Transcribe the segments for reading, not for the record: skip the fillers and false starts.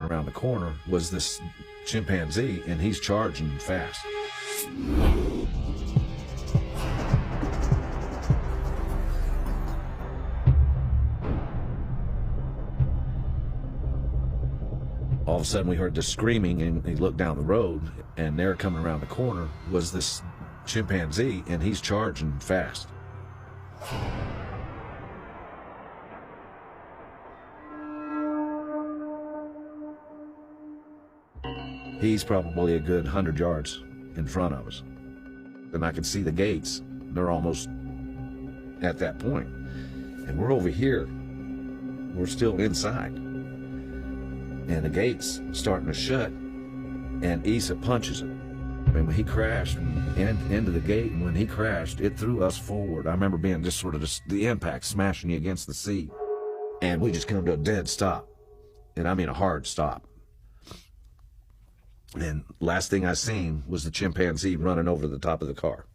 around the corner was this chimpanzee, and he's charging fast. All of a sudden we heard this screaming, and he looked down the road, and there coming around the corner was this chimpanzee, and he's charging fast. He's probably a good 100 yards in front of us. And I can see the gates. They're almost at that point. And we're over here. We're still inside. And the gate's starting to shut, and Issa punches it. And when he crashed into the gate, and when he crashed, it threw us forward. I remember being just sort of the impact smashing you against the seat. And we just come to a dead stop. And I mean a hard stop. And last thing I seen was the chimpanzee running over the top of the car.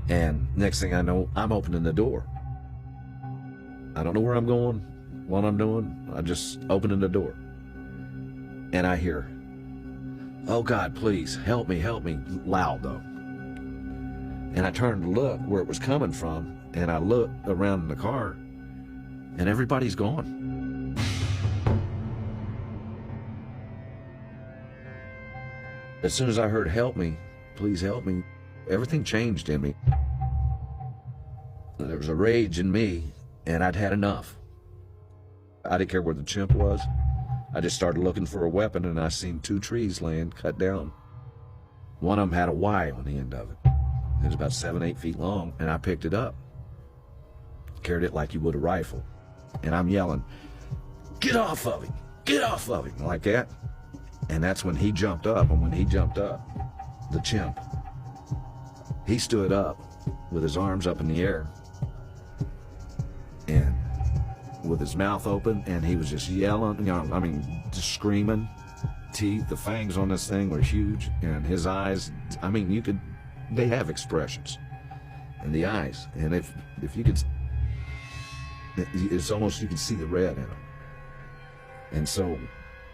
And next thing I know, I'm opening the door. I don't know where I'm going, what I'm doing. I just opening the door. And I hear, "Oh God, please, help me," loud though. And I turned to look where it was coming from, and I looked around in the car, and everybody's gone. As soon as I heard "help me, please help me," everything changed in me. There was a rage in me, and I'd had enough. I didn't care where the chimp was. I just started looking for a weapon, and I seen 2 trees laying cut down. One of them had a Y on the end of it. It was about 7, 8 feet long, and I picked it up. Carried it like you would a rifle. And I'm yelling, "Get off of him! Get off of him!" like that. And that's when he jumped up, and when he jumped up, the chimp, he stood up with his arms up in the air and with his mouth open, and he was just yelling, just screaming. Teeth, the fangs on this thing were huge, and his eyes, they have expressions in the eyes, and if you could, it's almost, you can see the red in them. And so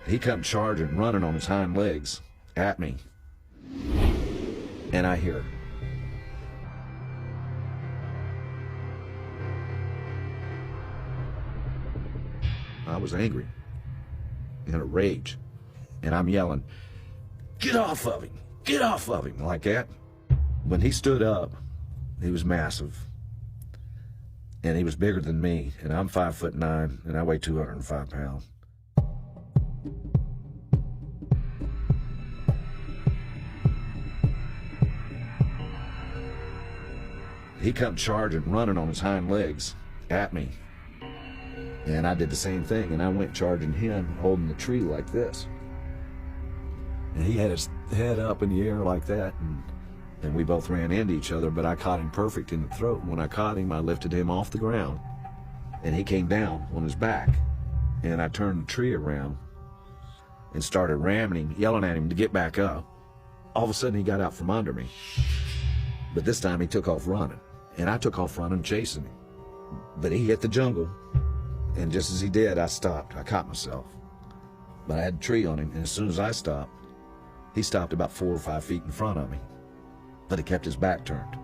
he come charging, running on his hind legs at me, and I hear, I was angry, in a rage, and I'm yelling, "Get off of him! Get off of him!" like that. When he stood up, he was massive, and he was bigger than me, and I'm 5'9", and I weigh 205 pounds. He come charging, running on his hind legs at me. And I did the same thing, and I went charging him, holding the tree like this. And he had his head up in the air like that, and we both ran into each other, but I caught him perfect in the throat. When I caught him, I lifted him off the ground, and he came down on his back. And I turned the tree around and started ramming him, yelling at him to get back up. All of a sudden, he got out from under me. But this time, he took off running, and I took off running, chasing him. But he hit the jungle. And just as he did, I stopped. I caught myself. But I had a tree on him, and as soon as I stopped, he stopped about 4 or 5 feet in front of me. But he kept his back turned.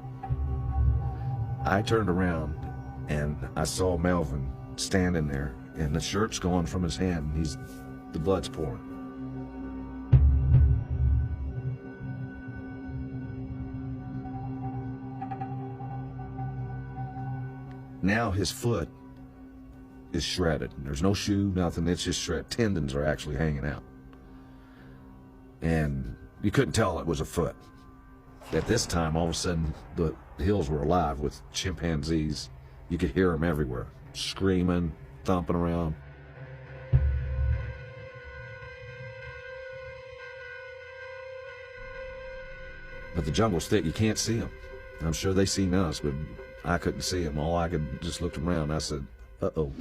I turned around, and I saw Melvin standing there, and the shirt's going from his hand, and the blood's pouring. Now his foot is shredded. There's no shoe, nothing. It's just shredded. Tendons are actually hanging out. And you couldn't tell it was a foot. At this time, all of a sudden, the hills were alive with chimpanzees. You could hear them everywhere, screaming, thumping around. But the jungle's thick. You can't see them. I'm sure they seen us, but I couldn't see them. All I could just look around. I said, "Uh-oh."